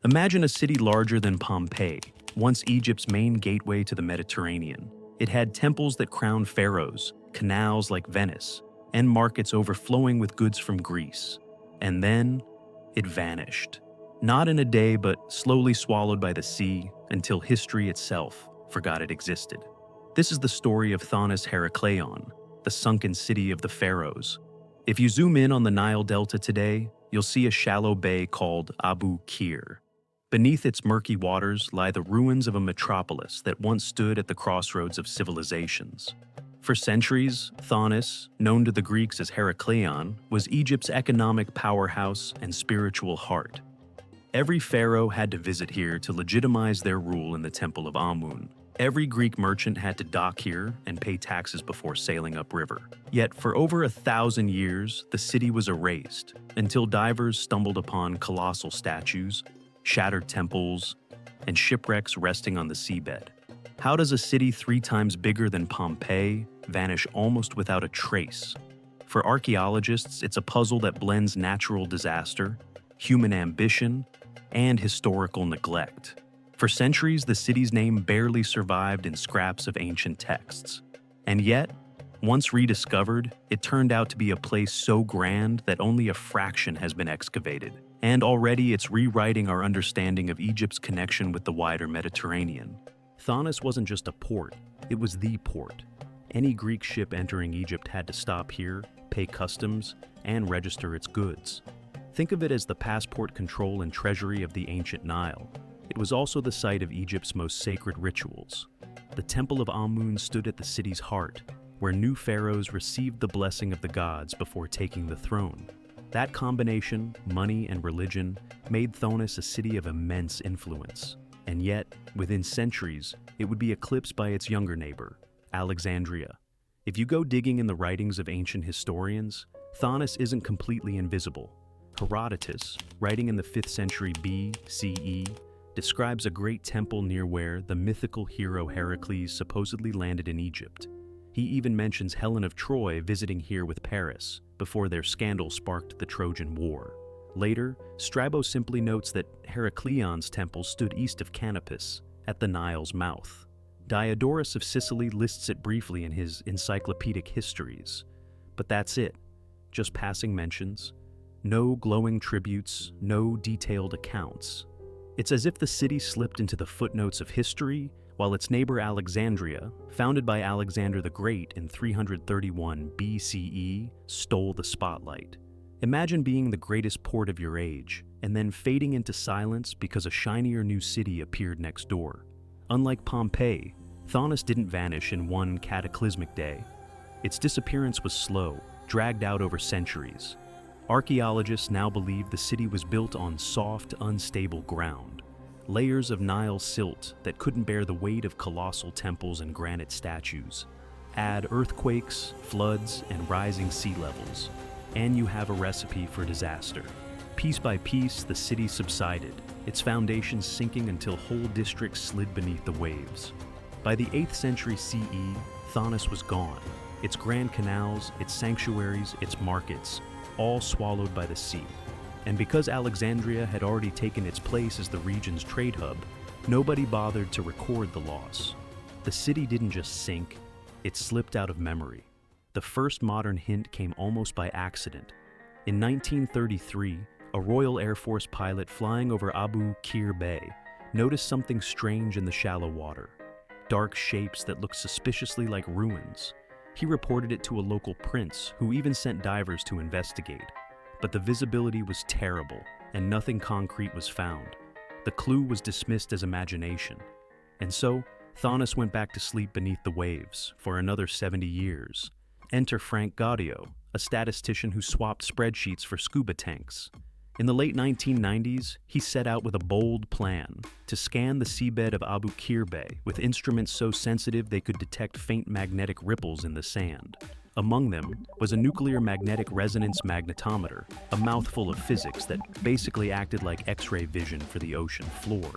Imagine a city larger than Pompeii, once Egypt's main gateway to the Mediterranean. It had temples that crowned pharaohs, canals like Venice, and markets overflowing with goods from Greece. And then, it vanished. Not in a day, but slowly swallowed by the sea until history itself forgot it existed. This is the story of Thonis-Heracleion, the sunken city of the pharaohs. If you zoom in on the Nile Delta today, you'll see a shallow bay called Abu Qir. Beneath its murky waters lie the ruins of a metropolis that once stood at the crossroads of civilizations. For centuries, Thonis, known to the Greeks as Heracleion, was Egypt's economic powerhouse and spiritual heart. Every pharaoh had to visit here to legitimize their rule in the temple of Amun. Every Greek merchant had to dock here and pay taxes before sailing upriver. Yet for over 1,000 years, the city was erased until divers stumbled upon colossal statues, shattered temples, and shipwrecks resting on the seabed. How does a city 3 times bigger than Pompeii vanish almost without a trace? For archaeologists, it's a puzzle that blends natural disaster, human ambition, and historical neglect. For centuries, the city's name barely survived in scraps of ancient texts. And yet, once rediscovered, it turned out to be a place so grand that only a fraction has been excavated. And already it's rewriting our understanding of Egypt's connection with the wider Mediterranean. Thonis wasn't just a port, it was the port. Any Greek ship entering Egypt had to stop here, pay customs, and register its goods. Think of it as the passport control and treasury of the ancient Nile. It was also the site of Egypt's most sacred rituals. The Temple of Amun stood at the city's heart, where new pharaohs received the blessing of the gods before taking the throne. That combination, money and religion, made Thonis a city of immense influence. And yet, within centuries, it would be eclipsed by its younger neighbor, Alexandria. If you go digging in the writings of ancient historians, Thonis isn't completely invisible. Herodotus, writing in the 5th century BCE, describes a great temple near where the mythical hero Heracles supposedly landed in Egypt. He even mentions Helen of Troy visiting here with Paris, before their scandal sparked the Trojan War. Later, Strabo simply notes that Heracleon's temple stood east of Canopus, at the Nile's mouth. Diodorus of Sicily lists it briefly in his encyclopedic histories. But that's it, just passing mentions. No glowing tributes, no detailed accounts. It's as if the city slipped into the footnotes of history, while its neighbor Alexandria, founded by Alexander the Great in 331 BCE, stole the spotlight. Imagine being the greatest port of your age, and then fading into silence because a shinier new city appeared next door. Unlike Pompeii, Thonis didn't vanish in one cataclysmic day. Its disappearance was slow, dragged out over centuries. Archaeologists now believe the city was built on soft, unstable ground. Layers of Nile silt that couldn't bear the weight of colossal temples and granite statues. Add earthquakes, floods, and rising sea levels, and you have a recipe for disaster. Piece by piece, the city subsided, its foundations sinking until whole districts slid beneath the waves. By the 8th century CE, Thonis was gone. Its grand canals, its sanctuaries, its markets, all swallowed by the sea. And because Alexandria had already taken its place as the region's trade hub, nobody bothered to record the loss. The city didn't just sink, it slipped out of memory. The first modern hint came almost by accident. In 1933, a Royal Air Force pilot flying over Abu Qir Bay noticed something strange in the shallow water. Dark shapes that looked suspiciously like ruins. He reported it to a local prince, who even sent divers to investigate. But the visibility was terrible, and nothing concrete was found. The clue was dismissed as imagination. And so, Thonis went back to sleep beneath the waves for another 70 years. Enter Frank Gaudio, a statistician who swapped spreadsheets for scuba tanks. In the late 1990s, he set out with a bold plan to scan the seabed of Abu Qir Bay with instruments so sensitive they could detect faint magnetic ripples in the sand. Among them was a nuclear magnetic resonance magnetometer, a mouthful of physics that basically acted like X-ray vision for the ocean floor.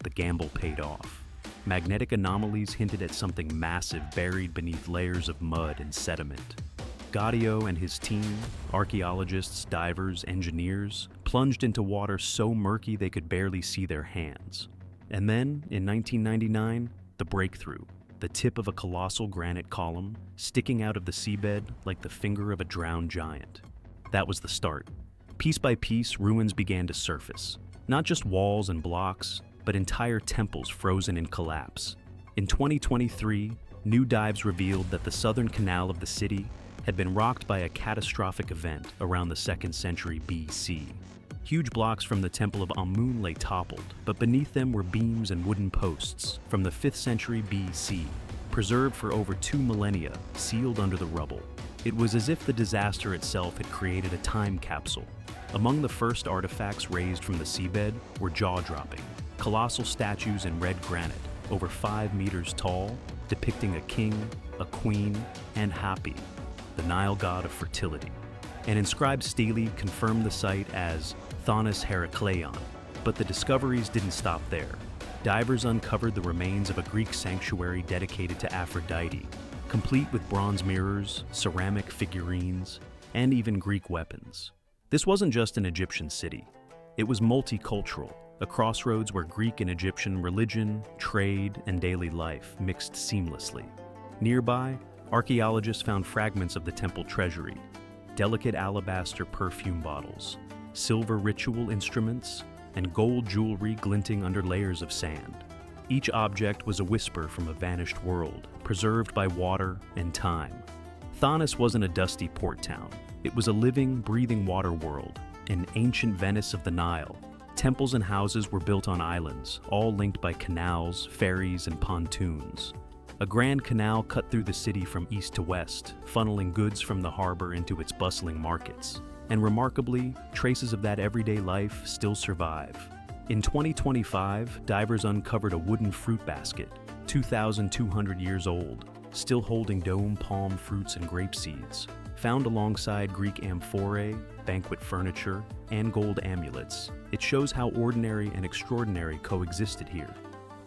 The gamble paid off. Magnetic anomalies hinted at something massive buried beneath layers of mud and sediment. Gaudio and his team, archaeologists, divers, engineers, plunged into water so murky they could barely see their hands. And then, in 1999, the breakthrough, the tip of a colossal granite column sticking out of the seabed like the finger of a drowned giant. That was the start. Piece by piece, ruins began to surface. Not just walls and blocks, but entire temples frozen in collapse. In 2023, new dives revealed that the southern canal of the city had been rocked by a catastrophic event around the 2nd century BC. Huge blocks from the Temple of Amun lay toppled, but beneath them were beams and wooden posts from the 5th century BC, preserved for over 2 millennia, sealed under the rubble. It was as if the disaster itself had created a time capsule. Among the first artifacts raised from the seabed were jaw-dropping, colossal statues in red granite, over 5 meters tall, depicting a king, a queen, and Hapi, the Nile god of fertility. An inscribed stele confirmed the site as Thonis-Heracleion, but the discoveries didn't stop there. Divers uncovered the remains of a Greek sanctuary dedicated to Aphrodite, complete with bronze mirrors, ceramic figurines, and even Greek weapons. This wasn't just an Egyptian city. It was multicultural, a crossroads where Greek and Egyptian religion, trade, and daily life mixed seamlessly. Nearby, archaeologists found fragments of the temple treasury, delicate alabaster perfume bottles, silver ritual instruments, and gold jewelry glinting under layers of sand. Each object was a whisper from a vanished world, preserved by water and time. Thonis wasn't a dusty port town. It was a living, breathing water world, an ancient Venice of the Nile. Temples and houses were built on islands, all linked by canals, ferries, and pontoons. A grand canal cut through the city from east to west, funneling goods from the harbor into its bustling markets. And remarkably, traces of that everyday life still survive. In 2025, divers uncovered a wooden fruit basket, 2,200 years old, still holding dome palm fruits and grape seeds. Found alongside Greek amphorae, banquet furniture, and gold amulets, it shows how ordinary and extraordinary coexisted here.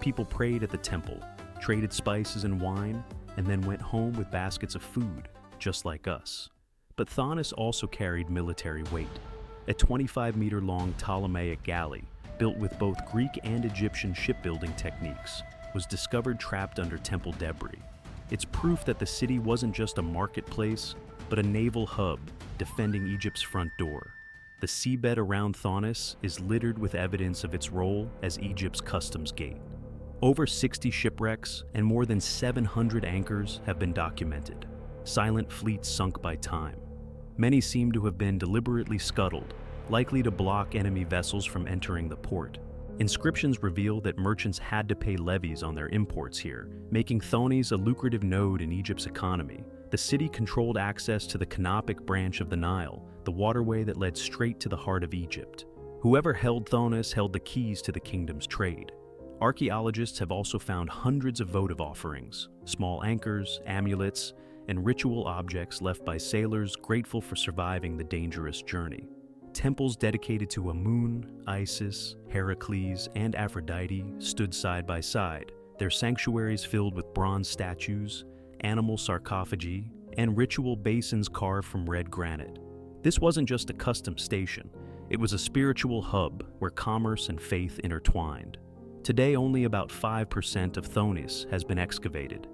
People prayed at the temple, traded spices and wine, and then went home with baskets of food, just like us. But Thonis also carried military weight. A 25-meter-long Ptolemaic galley, built with both Greek and Egyptian shipbuilding techniques, was discovered trapped under temple debris. It's proof that the city wasn't just a marketplace, but a naval hub defending Egypt's front door. The seabed around Thonis is littered with evidence of its role as Egypt's customs gate. Over 60 shipwrecks and more than 700 anchors have been documented, silent fleets sunk by time. Many seem to have been deliberately scuttled, likely to block enemy vessels from entering the port. Inscriptions reveal that merchants had to pay levies on their imports here, making Thonis a lucrative node in Egypt's economy. The city controlled access to the Canopic branch of the Nile, the waterway that led straight to the heart of Egypt. Whoever held Thonis held the keys to the kingdom's trade. Archaeologists have also found hundreds of votive offerings, small anchors, amulets, and ritual objects left by sailors grateful for surviving the dangerous journey. Temples dedicated to Amun, Isis, Heracles, and Aphrodite stood side by side, their sanctuaries filled with bronze statues, animal sarcophagi, and ritual basins carved from red granite. This wasn't just a custom station, it was a spiritual hub where commerce and faith intertwined. Today, only about 5% of Thonis has been excavated.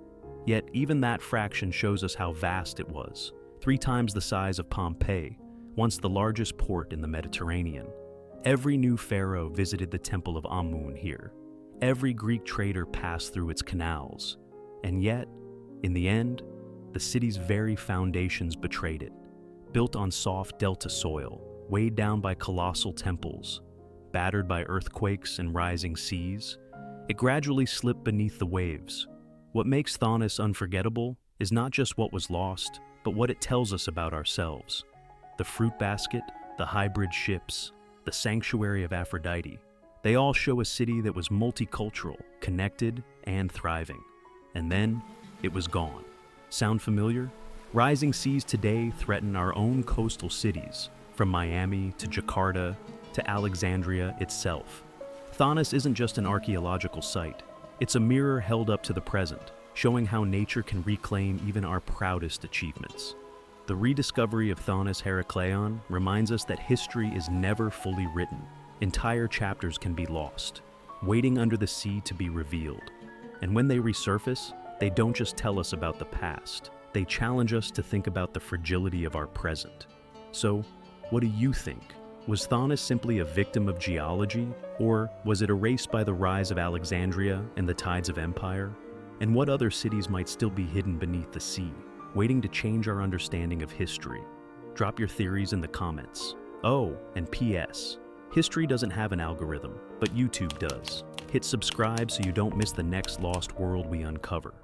Yet even that fraction shows us how vast it was, 3 times the size of Pompeii, once the largest port in the Mediterranean. Every new pharaoh visited the Temple of Amun here. Every Greek trader passed through its canals. And yet, in the end, the city's very foundations betrayed it. Built on soft delta soil, weighed down by colossal temples, battered by earthquakes and rising seas, it gradually slipped beneath the waves. What makes Thonis unforgettable is not just what was lost, but what it tells us about ourselves. The fruit basket, the hybrid ships, the sanctuary of Aphrodite, they all show a city that was multicultural, connected, and thriving. And then, it was gone. Sound familiar? Rising seas today threaten our own coastal cities, from Miami to Jakarta to Alexandria itself. Thonis isn't just an archaeological site. It's a mirror held up to the present, showing how nature can reclaim even our proudest achievements. The rediscovery of Thonis-Heracleion reminds us that history is never fully written. Entire chapters can be lost, waiting under the sea to be revealed. And when they resurface, they don't just tell us about the past. They challenge us to think about the fragility of our present. So, what do you think? Was Thonis simply a victim of geology, or was it erased by the rise of Alexandria and the tides of empire? And what other cities might still be hidden beneath the sea, waiting to change our understanding of history? Drop your theories in the comments. Oh, and P.S. History doesn't have an algorithm, but YouTube does. Hit subscribe so you don't miss the next lost world we uncover.